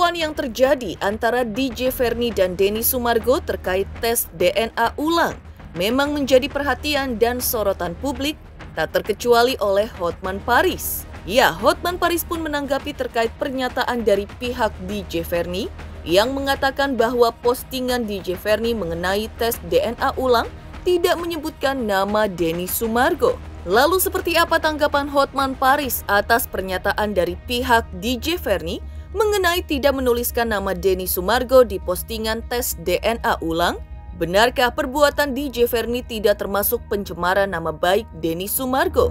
Perseteruan yang terjadi antara DJ Verni dan Denny Sumargo terkait tes DNA ulang memang menjadi perhatian dan sorotan publik, tak terkecuali oleh Hotman Paris. Ya, Hotman Paris pun menanggapi terkait pernyataan dari pihak DJ Verni yang mengatakan bahwa postingan DJ Verni mengenai tes DNA ulang tidak menyebutkan nama Denny Sumargo. Lalu seperti apa tanggapan Hotman Paris atas pernyataan dari pihak DJ Verni mengenai tidak menuliskan nama Denny Sumargo di postingan tes DNA ulang? Benarkah perbuatan DJ Verni tidak termasuk pencemaran nama baik Denny Sumargo?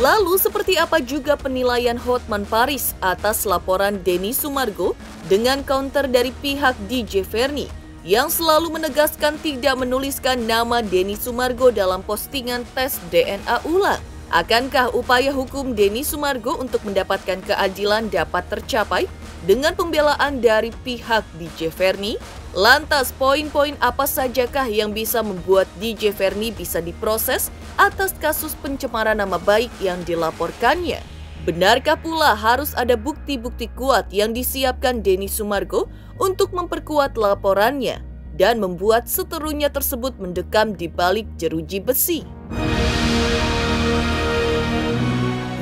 Lalu seperti apa juga penilaian Hotman Paris atas laporan Denny Sumargo dengan counter dari pihak DJ Verni yang selalu menegaskan tidak menuliskan nama Denny Sumargo dalam postingan tes DNA ulang? Akankah upaya hukum Denny Sumargo untuk mendapatkan keadilan dapat tercapai dengan pembelaan dari pihak DJ Verni? Lantas, poin-poin apa sajakah yang bisa membuat DJ Verni bisa diproses atas kasus pencemaran nama baik yang dilaporkannya? Benarkah pula harus ada bukti-bukti kuat yang disiapkan Denny Sumargo untuk memperkuat laporannya dan membuat seterunya tersebut mendekam di balik jeruji besi?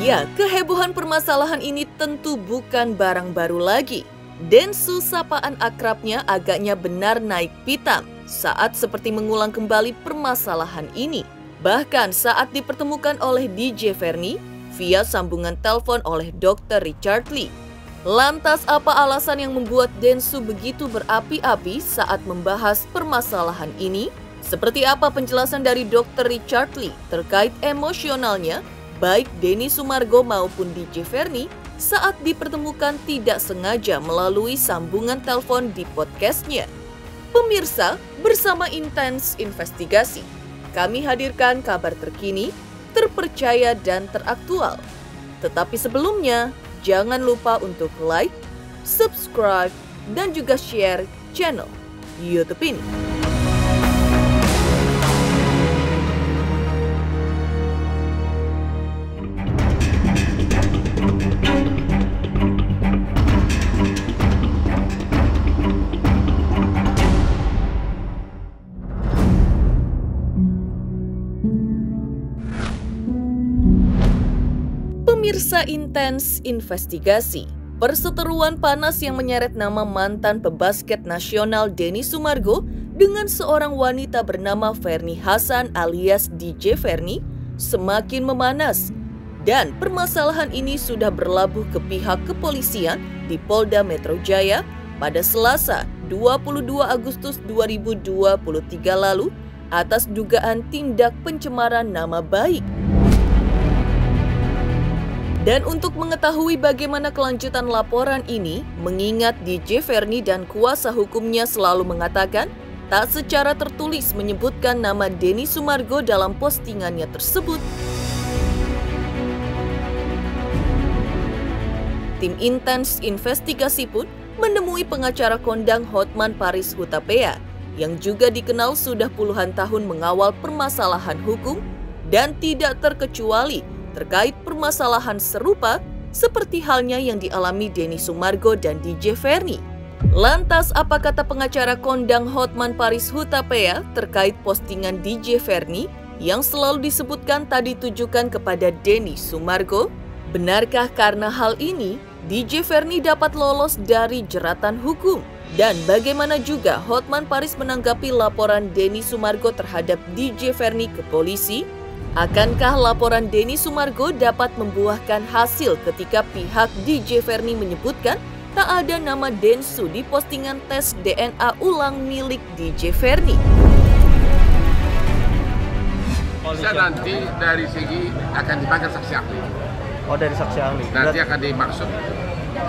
Ya, kehebohan permasalahan ini tentu bukan barang baru lagi. Densu, sapaan akrabnya, agaknya benar naik pitam saat seperti mengulang kembali permasalahan ini. Bahkan saat dipertemukan oleh DJ Verni via sambungan telepon oleh Dr. Richard Lee. Lantas apa alasan yang membuat Densu begitu berapi-api saat membahas permasalahan ini? Seperti apa penjelasan dari Dr. Richard Lee terkait emosionalnya baik Denny Sumargo maupun DJ Verni saat dipertemukan tidak sengaja melalui sambungan telepon di podcastnya? Pemirsa, bersama Intens Investigasi, kami hadirkan kabar terkini, terpercaya dan teraktual. Tetapi sebelumnya, jangan lupa untuk like, subscribe, dan juga share channel YouTube ini. Pemirsa Intens Investigasi, perseteruan panas yang menyeret nama mantan pebasket nasional Denny Sumargo dengan seorang wanita bernama Verni Hasan alias DJ Verni semakin memanas. Dan permasalahan ini sudah berlabuh ke pihak kepolisian di Polda Metro Jaya pada Selasa 22 Agustus 2023 lalu atas dugaan tindak pencemaran nama baik. Dan untuk mengetahui bagaimana kelanjutan laporan ini, mengingat DJ Verni dan kuasa hukumnya selalu mengatakan tak secara tertulis menyebutkan nama Denny Sumargo dalam postingannya tersebut. Tim Intens Investigasi pun menemui pengacara kondang Hotman Paris Hutapea yang juga dikenal sudah puluhan tahun mengawal permasalahan hukum dan tidak terkecuali terkait permasalahan serupa seperti halnya yang dialami Denny Sumargo dan DJ Verni. Lantas apa kata pengacara kondang Hotman Paris Hutapea terkait postingan DJ Verni yang selalu disebutkan tadi ditujukan kepada Denny Sumargo? Benarkah karena hal ini DJ Verni dapat lolos dari jeratan hukum? Dan bagaimana juga Hotman Paris menanggapi laporan Denny Sumargo terhadap DJ Verni ke polisi? Akankah laporan Denny Sumargo dapat membuahkan hasil ketika pihak DJ Verni menyebutkan tak ada nama Densu di postingan tes DNA ulang milik DJ Verni? Bisa nanti dari segi akan dipanggil saksi ahli. Oh, dari saksi ahli. Nanti akan dimaksud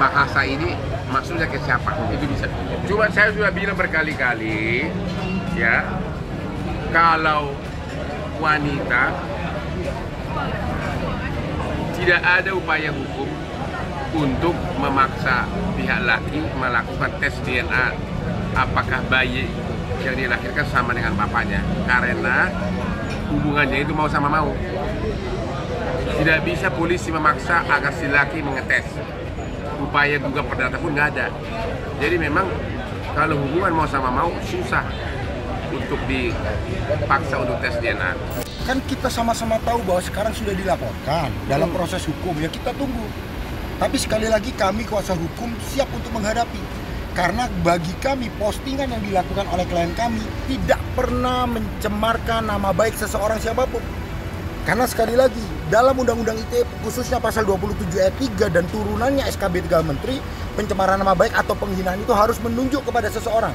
bahasa ini maksudnya ke siapa, itu bisa. Cuma saya sudah bilang berkali-kali ya, kalau wanita tidak ada upaya hukum untuk memaksa pihak laki melakukan tes DNA apakah bayi yang dilahirkan sama dengan bapaknya, karena hubungannya itu mau sama mau. Tidak bisa polisi memaksa agar si laki mengetes. Upaya gugat perdata pun nggak ada. Jadi memang kalau hubungan mau sama mau susah untuk dipaksa untuk tes DNA. Kan kita sama-sama tahu bahwa sekarang sudah dilaporkan dalam proses hukum, ya kita tunggu. Tapi sekali lagi kami kuasa hukum siap untuk menghadapi. Karena bagi kami postingan yang dilakukan oleh klien kami tidak pernah mencemarkan nama baik seseorang siapapun. Karena sekali lagi, dalam Undang-Undang ITE khususnya pasal 27 ayat 3 dan turunannya SKB 3 Menteri, pencemaran nama baik atau penghinaan itu harus menunjuk kepada seseorang.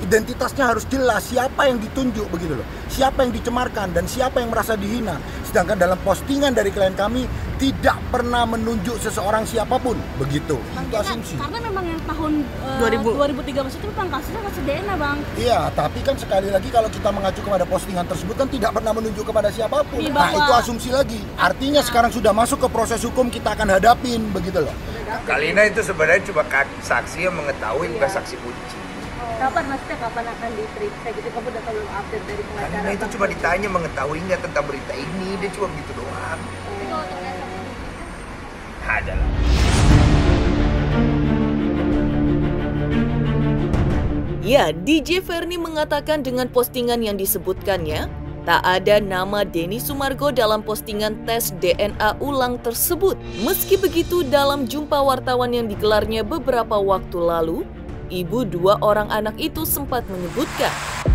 Identitasnya harus jelas, siapa yang ditunjuk begitu loh. Siapa yang dicemarkan dan siapa yang merasa dihina. Sedangkan dalam postingan dari klien kami tidak pernah menunjuk seseorang siapapun, begitu. Itu asumsi. Karena memang yang tahun 2013 itu kan kasusnya kasus DNA, Bang. Iya, tapi kan sekali lagi kalau kita mengacu kepada postingan tersebut kan tidak pernah menunjuk kepada siapapun. Nah, itu asumsi lagi. Artinya sekarang sudah masuk ke proses hukum, kita akan hadapin, begitu loh. Kalina itu sebenarnya cuma saksi yang mengetahui, bukan saksi kunci. Kapan akan diperiksa gitu? Kamu udah tahu update dari pengacara? Karena itu cuma ditanya mengetahui nggak tentang berita ini, dia cuma gitu doang. Ada lah. Ya, DJ Ferni mengatakan dengan postingan yang disebutkannya, tak ada nama Denny Sumargo dalam postingan tes DNA ulang tersebut. Meski begitu, dalam jumpa wartawan yang digelarnya beberapa waktu lalu, ibu dua orang anak itu sempat menyebutkan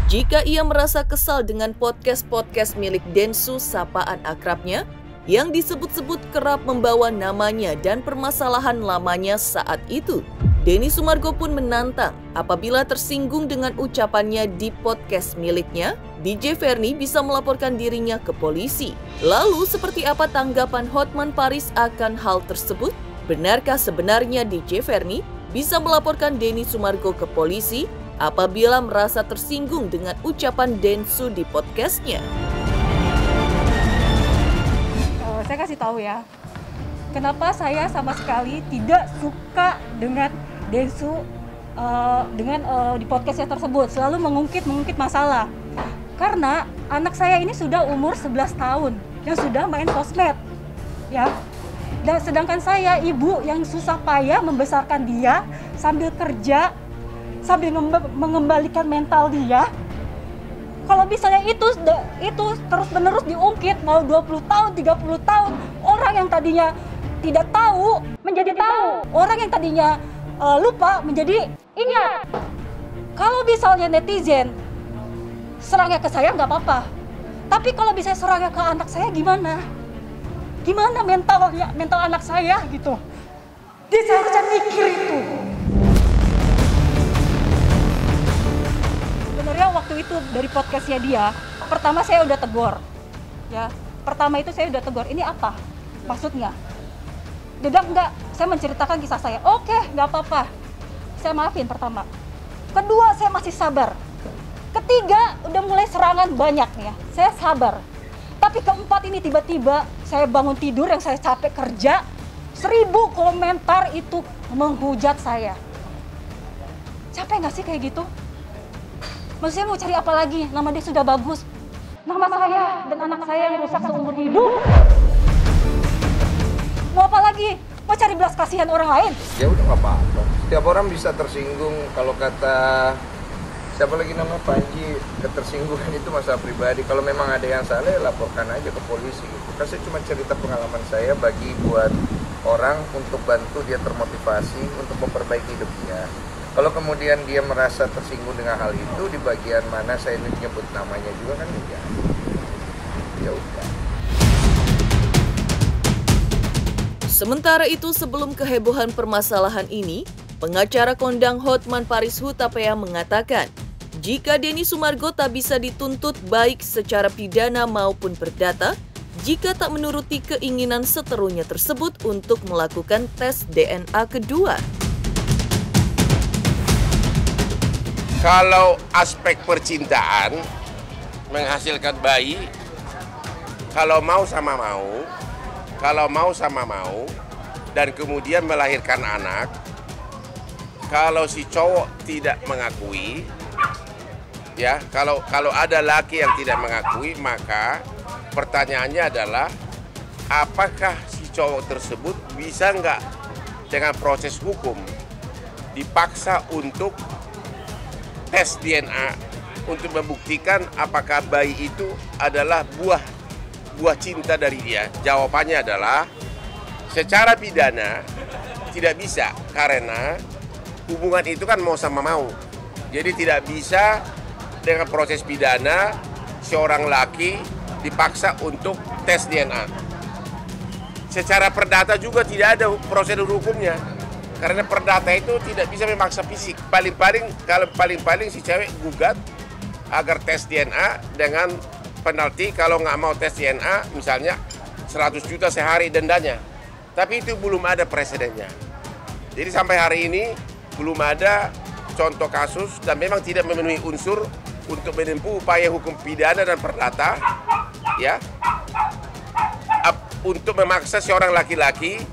jika ia merasa kesal dengan podcast milik Densu sapaan akrabnya yang disebut-sebut kerap membawa namanya dan permasalahan lamanya saat itu. Denny Sumargo pun menantang apabila tersinggung dengan ucapannya di podcast miliknya, DJ Ferni bisa melaporkan dirinya ke polisi. Lalu seperti apa tanggapan Hotman Paris akan hal tersebut? Benarkah sebenarnya DJ Ferni bisa melaporkan Denny Sumargo ke polisi apabila merasa tersinggung dengan ucapan Densu di podcastnya? Saya kasih tahu ya, kenapa saya sama sekali tidak suka dengan Densu di podcastnya tersebut, selalu mengungkit masalah. Karena anak saya ini sudah umur 11 tahun yang sudah main sosmed, ya. Dan sedangkan saya ibu yang susah payah membesarkan dia sambil kerja, sambil mengembalikan mental dia. Kalau misalnya itu terus-menerus diungkit mau 20 tahun, 30 tahun, orang yang tadinya tidak tahu menjadi tahu, orang yang tadinya lupa menjadi ingat. Kalau misalnya netizen serangnya ke saya nggak apa-apa, tapi kalau bisa serangnya ke anak saya gimana? Gimana mental anak saya gitu? Dia seharusnya mikir itu. Sebenarnya waktu itu dari podcastnya dia, pertama saya udah tegur, ya. Pertama itu saya udah tegur, ini apa maksudnya? Dia bilang enggak, saya menceritakan kisah saya. Oke, nggak apa-apa, saya maafin pertama. Kedua, saya masih sabar. Ketiga, udah mulai serangan banyak nih ya, saya sabar. Tapi keempat ini tiba-tiba saya bangun tidur yang saya capek kerja, 1000 komentar itu menghujat saya. Capek nggak sih kayak gitu? Maksudnya mau cari apa lagi? Nama dia sudah bagus. Nama saya dan anak saya yang rusak seumur hidup. Mau apa lagi? Mau cari belas kasihan orang lain? Ya udah nggak apa-apa. Setiap orang bisa tersinggung. Kalau kata siapa lagi nama Panji, ketersinggungan itu masalah pribadi. Kalau memang ada yang salah, ya laporkan aja ke polisi gitu. Karena saya cuma cerita pengalaman saya bagi buat orang untuk bantu dia termotivasi untuk memperbaiki hidup dia. Kalau kemudian dia merasa tersinggung dengan hal itu, di bagian mana saya nyebut namanya juga kan enggak. Ya udah. Sementara itu, sebelum kehebohan permasalahan ini, pengacara kondang Hotman Paris Hutapea mengatakan, jika Denny Sumargo tak bisa dituntut baik secara pidana maupun perdata, jika tak menuruti keinginan seterunya tersebut untuk melakukan tes DNA kedua. Kalau aspek percintaan menghasilkan bayi, kalau mau sama mau, dan kemudian melahirkan anak, kalau si cowok tidak mengakui, ya, kalau ada laki yang tidak mengakui, maka pertanyaannya adalah apakah si cowok tersebut bisa nggak dengan proses hukum dipaksa untuk tes DNA untuk membuktikan apakah bayi itu adalah buah cinta dari dia. Jawabannya adalah secara pidana tidak bisa, karena hubungan itu kan mau sama mau. Jadi tidak bisa dengan proses pidana seorang laki dipaksa untuk tes DNA. Secara perdata juga tidak ada prosedur hukumnya. Karena perdata itu tidak bisa memaksa fisik. Paling-paling si cewek gugat agar tes DNA dengan penalti kalau nggak mau tes DNA misalnya 100 juta sehari dendanya. Tapi itu belum ada presidennya. Jadi sampai hari ini belum ada contoh kasus dan memang tidak memenuhi unsur untuk menempuh upaya hukum pidana dan perdata, ya, untuk memaksa seorang laki-laki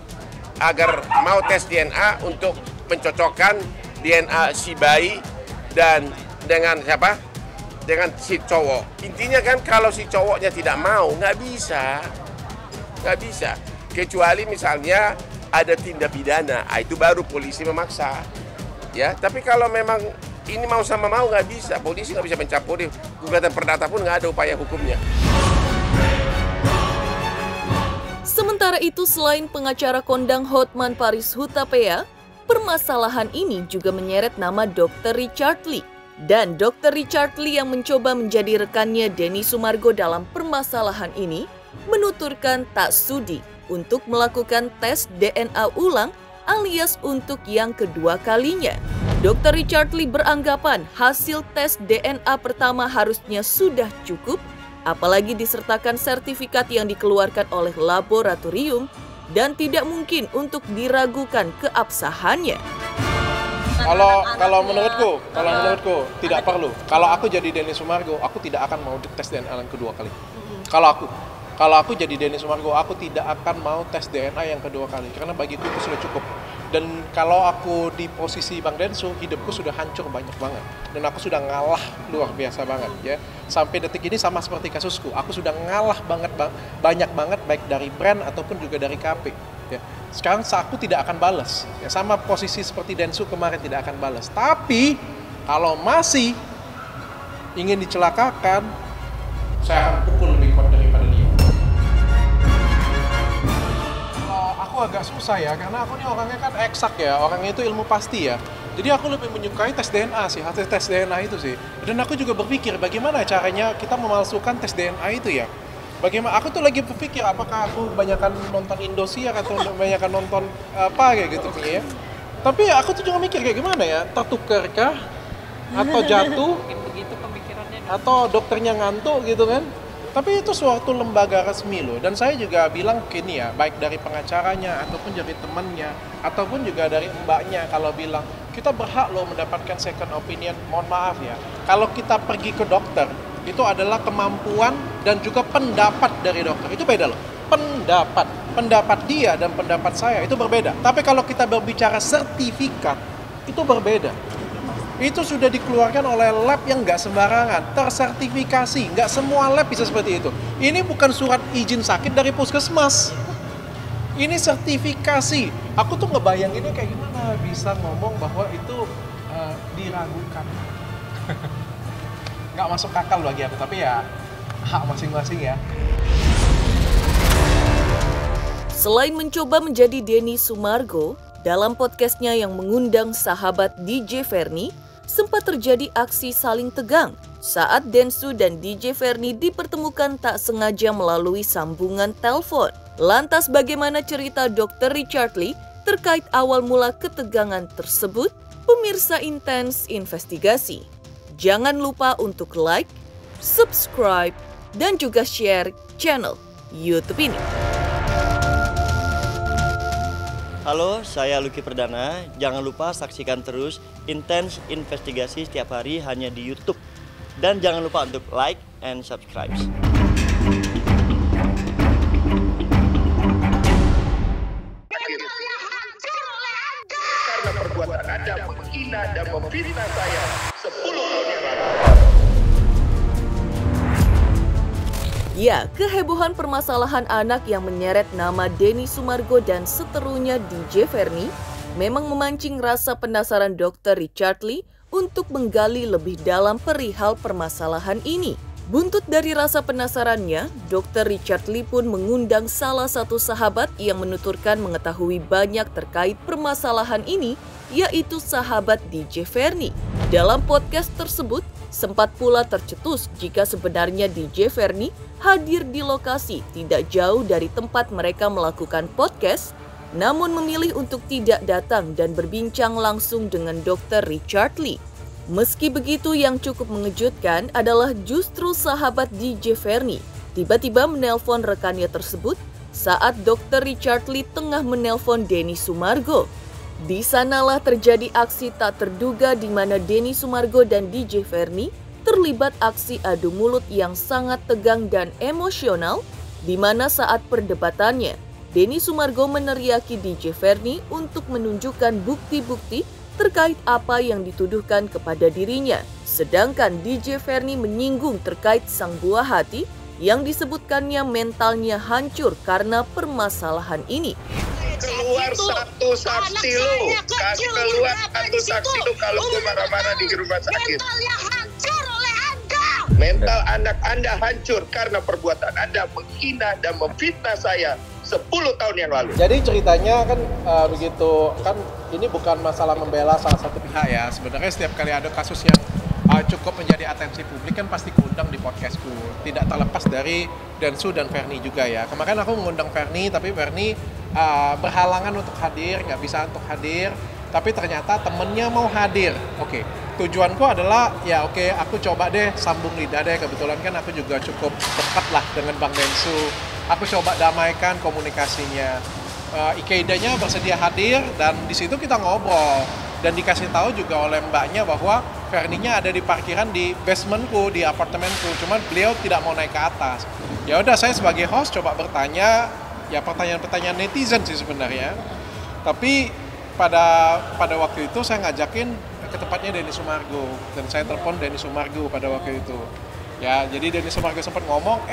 agar mau tes DNA untuk mencocokkan DNA si bayi dan dengan siapa? Dengan si cowok. Intinya kan kalau si cowoknya tidak mau, nggak bisa. Kecuali misalnya ada tindak pidana, itu baru polisi memaksa. Ya, tapi kalau memang ini mau sama mau nggak bisa, polisi nggak bisa mencampuri. Gugatan perdata pun nggak ada upaya hukumnya. Sementara itu, selain pengacara kondang Hotman Paris Hutapea, permasalahan ini juga menyeret nama Dr. Richard Lee. Dan Dr. Richard Lee yang mencoba menjadi rekannya Denny Sumargo dalam permasalahan ini, menuturkan tak sudi untuk melakukan tes DNA ulang alias untuk yang kedua kalinya. Dr. Richard Lee beranggapan hasil tes DNA pertama harusnya sudah cukup, apalagi disertakan sertifikat yang dikeluarkan oleh laboratorium dan tidak mungkin untuk diragukan keabsahannya. Kalau menurutku tidak perlu. Kalau aku jadi Denny Sumargo, aku tidak akan mau tes DNA yang kedua kali. Kalau aku jadi Denny Sumargo, aku tidak akan mau tes DNA yang kedua kali karena bagiku itu sudah cukup. Dan kalau aku di posisi Bang Densu, hidupku sudah hancur banyak banget. Dan aku sudah ngalah luar biasa banget ya. Sampai detik ini sama seperti kasusku, aku sudah ngalah banyak banget baik dari brand ataupun juga dari KP. Ya. Sekarang aku tidak akan balas. Ya, sama posisi seperti Densu kemarin tidak akan balas. Tapi kalau masih ingin dicelakakan, saya akan pukul lebih kuat daripada dia. Aku agak susah ya, karena aku ini orangnya kan eksak ya, orangnya itu ilmu pasti ya. Jadi aku lebih menyukai tes DNA sih, hasil tes DNA itu sih. Dan aku juga berpikir bagaimana caranya kita memalsukan tes DNA itu ya. Bagaimana, aku tuh lagi berpikir apakah aku kebanyakan nonton Indosiar atau kebanyakan nonton apa kayak gitu ya. Tapi aku tuh juga mikir kayak gimana ya, tertukarkah atau jatuh, atau dokternya ngantuk gitu kan. Tapi itu suatu lembaga resmi loh, dan saya juga bilang gini ya, baik dari pengacaranya, ataupun dari temannya, ataupun juga dari mbaknya kalau bilang, kita berhak loh mendapatkan second opinion, mohon maaf ya. Kalau kita pergi ke dokter, itu adalah kemampuan dan juga pendapat dari dokter, itu beda loh. Pendapat dia dan pendapat saya itu berbeda. Tapi kalau kita berbicara sertifikat, itu berbeda. Itu sudah dikeluarkan oleh lab yang nggak sembarangan, tersertifikasi. Nggak semua lab bisa seperti itu. Ini bukan surat izin sakit dari puskesmas. Ini sertifikasi. Aku tuh ngebayanginnya kayak gimana bisa ngomong bahwa itu diragukan. Nggak masuk akal bagi aku, tapi ya hak masing-masing ya. Selain mencoba menjadi Denny Sumargo, dalam podcastnya yang mengundang sahabat DJ Ferni, sempat terjadi aksi saling tegang saat Densu dan DJ Ferni dipertemukan tak sengaja melalui sambungan telepon. Lantas bagaimana cerita Dr. Richard Lee terkait awal mula ketegangan tersebut? Pemirsa Intens Investigasi, jangan lupa untuk like, subscribe, dan juga share channel YouTube ini. Halo, saya Lucky Perdana. Jangan lupa saksikan terus Intens Investigasi setiap hari hanya di YouTube. Dan jangan lupa untuk like and subscribe. Karena perbuatan Anda menghina dan memfitnah saya 10 tahun yang lalu. Ya, kehebohan permasalahan anak yang menyeret nama Denny Sumargo dan seterunya DJ Verni memang memancing rasa penasaran Dr. Richard Lee untuk menggali lebih dalam perihal permasalahan ini. Buntut dari rasa penasarannya, Dr. Richard Lee pun mengundang salah satu sahabat yang menuturkan mengetahui banyak terkait permasalahan ini, yaitu sahabat DJ Verni. Dalam podcast tersebut, sempat pula tercetus jika sebenarnya DJ Verni hadir di lokasi tidak jauh dari tempat mereka melakukan podcast, namun memilih untuk tidak datang dan berbincang langsung dengan Dr. Richard Lee. Meski begitu, yang cukup mengejutkan adalah justru sahabat DJ Verni tiba-tiba menelpon rekannya tersebut saat Dr. Richard Lee tengah menelpon Denny Sumargo. Di sanalah terjadi aksi tak terduga di mana Denny Sumargo dan DJ Verni terlibat aksi adu mulut yang sangat tegang dan emosional, di mana saat perdebatannya, Denny Sumargo meneriaki DJ Verni untuk menunjukkan bukti-bukti terkait apa yang dituduhkan kepada dirinya. Sedangkan DJ Verni menyinggung terkait sang buah hati yang disebutkannya mentalnya hancur karena permasalahan ini. Keluar satu saksi lu, kasih keluar satu saksi lu kalau gue marah-marah di rumah sakit. Mentalnya hancur oleh Anda. Mental anak Anda hancur karena perbuatan Anda menghina dan memfitnah saya 10 tahun yang lalu. Jadi ceritanya kan begitu, kan ini bukan masalah membela salah satu pihak ya. Sebenarnya setiap kali ada kasus yang cukup menjadi atensi publik kan pasti kuundang di podcastku. Tidak terlepas dari Densu dan Verni juga ya. Kemarin aku mengundang Verni, tapi Verni berhalangan untuk hadir, nggak bisa untuk hadir. Tapi ternyata temennya mau hadir. Oke, tujuanku adalah ya oke, aku coba deh sambung lidah deh. Kebetulan kan aku juga cukup dekat lah dengan Bang Densu. Aku coba damaikan komunikasinya. Ikeidanya bersedia hadir dan di situ kita ngobrol dan dikasih tahu juga oleh mbaknya bahwa Verninya ada di parkiran di basementku, di apartemenku. Cuman beliau tidak mau naik ke atas. Ya udah, saya sebagai host coba bertanya, ya pertanyaan-pertanyaan netizen sih sebenarnya. Tapi pada waktu itu saya ngajakin ke tempatnya Denny Sumargo dan saya telepon Denny Sumargo pada waktu itu. Ya, jadi Denny Sumargo sempat ngomong,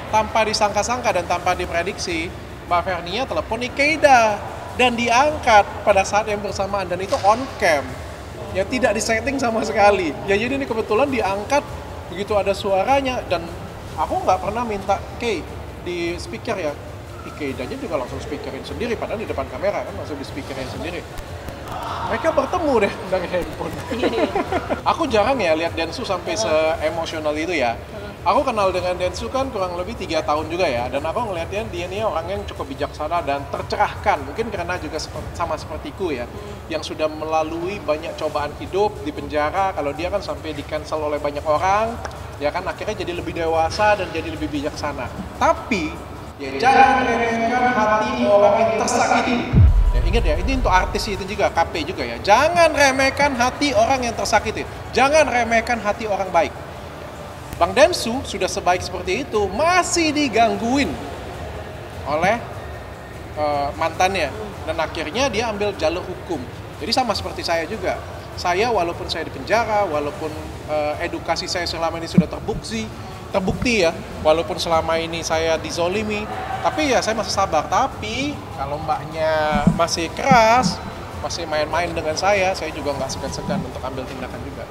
tanpa disangka-sangka dan tanpa diprediksi, Mbak Vernia telepon Ikeida dan diangkat pada saat yang bersamaan dan itu on cam. Ya tidak disetting sama sekali. Ya jadi ini kebetulan diangkat begitu ada suaranya dan aku nggak pernah minta di speaker ya. Ikeidanya juga langsung speakerin sendiri padahal di depan kamera kan langsung di speakerin sendiri. Mereka bertemu deh dari handphone. Aku jarang ya lihat Densu sampai se-emosional itu ya. Aku kenal dengan Densu kan kurang lebih 3 tahun juga ya, dan aku ngeliatnya dia ini orang yang cukup bijaksana dan tercerahkan, mungkin karena juga sama sepertiku ya, yang sudah melalui banyak cobaan hidup di penjara. Kalau dia kan sampai di-cancel oleh banyak orang, ya kan akhirnya jadi lebih dewasa dan jadi lebih bijaksana. Tapi ya, jangan remehkan hati orang yang tersakiti. Ya, ingat ya, ini untuk artis itu juga, KP juga ya. Jangan remehkan hati orang yang tersakiti. Jangan remehkan hati orang baik. Bang Densu sudah sebaik seperti itu, masih digangguin oleh mantannya. Dan akhirnya dia ambil jalur hukum. Jadi sama seperti saya juga. Saya walaupun saya di penjara, walaupun edukasi saya selama ini sudah terbukti ya, walaupun selama ini saya dizolimi, tapi ya saya masih sabar. Tapi kalau mbaknya masih keras, masih main-main dengan saya juga nggak segan-segan untuk ambil tindakan juga.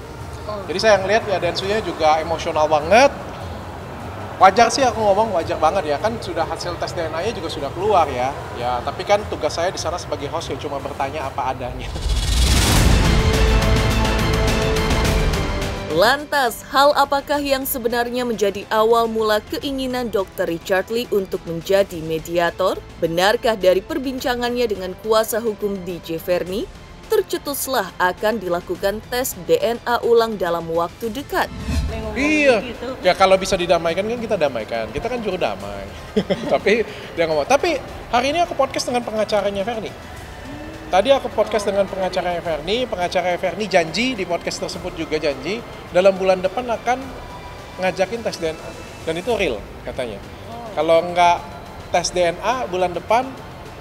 Jadi saya ngelihat ya Densunya juga emosional banget. Wajar sih aku ngomong, wajar banget ya, kan sudah hasil tes DNA-nya juga sudah keluar ya. Ya, tapi kan tugas saya di sana sebagai host ya cuma bertanya apa adanya. Lantas, hal apakah yang sebenarnya menjadi awal mula keinginan Dr. Richard Lee untuk menjadi mediator? Benarkah dari perbincangannya dengan kuasa hukum DJ Verni, tercetuslah akan dilakukan tes DNA ulang dalam waktu dekat? Iya, ya kalau bisa didamaikan kan kita damaikan. Kita kan juru damai. Tapi dia ngomong. Tapi hari ini aku podcast dengan pengacaranya Verni. Tadi aku podcast dengan pengacaranya Verni. Pengacara Verni janji di podcast tersebut juga janji dalam bulan depan akan ngajakin tes DNA. Dan itu real katanya. Kalau nggak tes DNA bulan depan,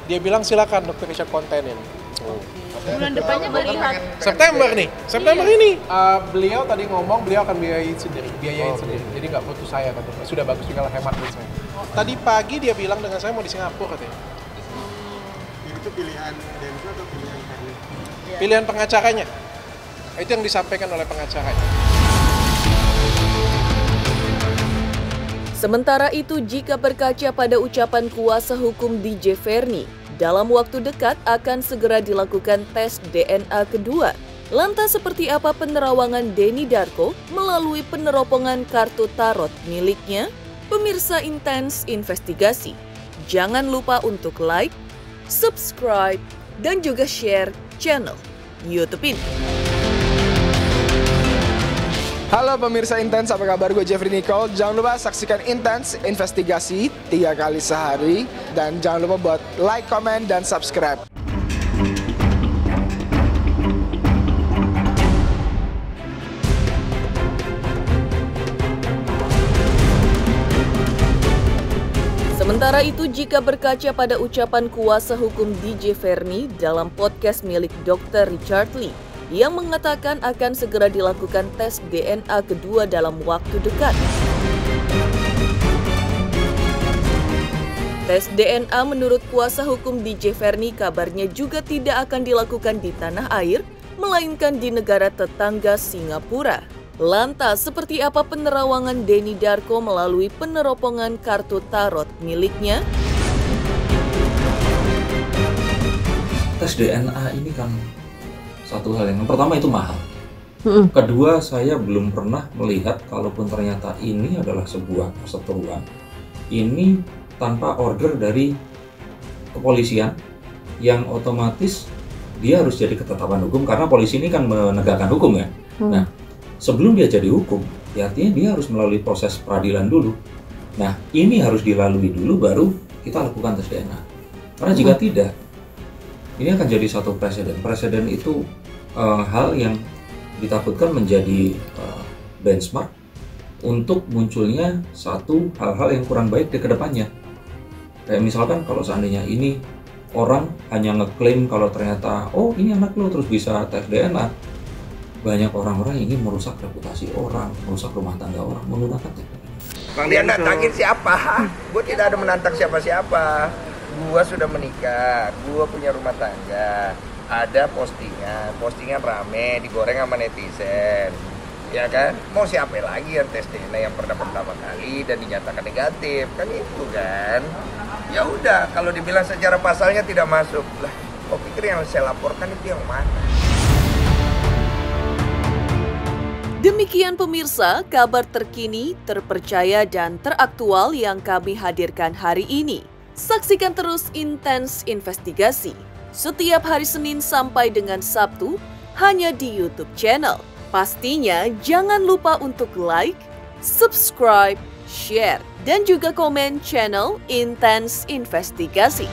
Dia bilang silakan Dr. Richard kontenin. Bulan depannya melihat September nih, September ini. Beliau tadi ngomong beliau akan biayain sendiri. Jadi nggak butuh saya katanya. Sudah bagus juga lah, hemat buat saya. Tadi pagi dia bilang dengan saya mau di Singapura katanya. Itu pilihan Densu atau pilihan Herni? Pilihan pengacaranya. Itu yang disampaikan oleh pengacaranya. Sementara itu, jika berkaca pada ucapan kuasa hukum DJ Verni, dalam waktu dekat akan segera dilakukan tes DNA kedua. Lantas seperti apa penerawangan Denny Darko melalui peneropongan kartu tarot miliknya? Pemirsa Intens Investigasi, jangan lupa untuk like, subscribe, dan juga share channel YouTube ini. Halo pemirsa Intens, apa kabar? Gue Jeffrey Nicole. Jangan lupa saksikan Intens Investigasi 3 kali sehari. Dan jangan lupa buat like, comment, dan subscribe. Sementara itu, jika berkaca pada ucapan kuasa hukum DJ Verni dalam podcast milik Dr. Richard Lee, yang mengatakan akan segera dilakukan tes DNA kedua dalam waktu dekat. Tes DNA menurut kuasa hukum DJ Verni kabarnya juga tidak akan dilakukan di tanah air, melainkan di negara tetangga Singapura. Lantas, seperti apa penerawangan Denny Darko melalui peneropongan kartu tarot miliknya? Tes DNA ini kan satu hal yang pertama itu mahal. Kedua, saya belum pernah melihat kalaupun ternyata ini adalah sebuah perseteruan, ini tanpa order dari kepolisian yang otomatis dia harus jadi ketetapan hukum karena polisi ini kan menegakkan hukum ya. Nah, sebelum dia jadi hukum, ya artinya dia harus melalui proses peradilan dulu. Nah, ini harus dilalui dulu baru kita lakukan tes DNA. Karena jika tidak, ini akan jadi satu presiden. Presiden itu hal yang ditakutkan menjadi benchmark untuk munculnya satu hal-hal yang kurang baik di kedepannya. Kayak misalkan kalau seandainya ini orang hanya ngeklaim kalau ternyata, oh ini anak lo terus bisa tes DNA. Banyak orang-orang yang ingin merusak reputasi orang, merusak rumah tangga orang menggunakan tes DNA. Dia nantangin siapa? Gue tidak ada menantang siapa-siapa. Gua sudah menikah, gua punya rumah tangga, ada postingan rame, digoreng sama netizen, ya kan? Mau siapa lagi yang tes DNA yang pernah pertama kali dan dinyatakan negatif, kan itu kan? Ya udah, kalau dibilang secara pasalnya tidak masuk, lah, kok pikir yang saya laporkan itu yang mana? Demikian pemirsa, kabar terkini, terpercaya, dan teraktual yang kami hadirkan hari ini. Saksikan terus Intens Investigasi setiap hari Senin sampai dengan Sabtu hanya di YouTube channel. Pastinya jangan lupa untuk like, subscribe, share, dan juga komen channel Intens Investigasi.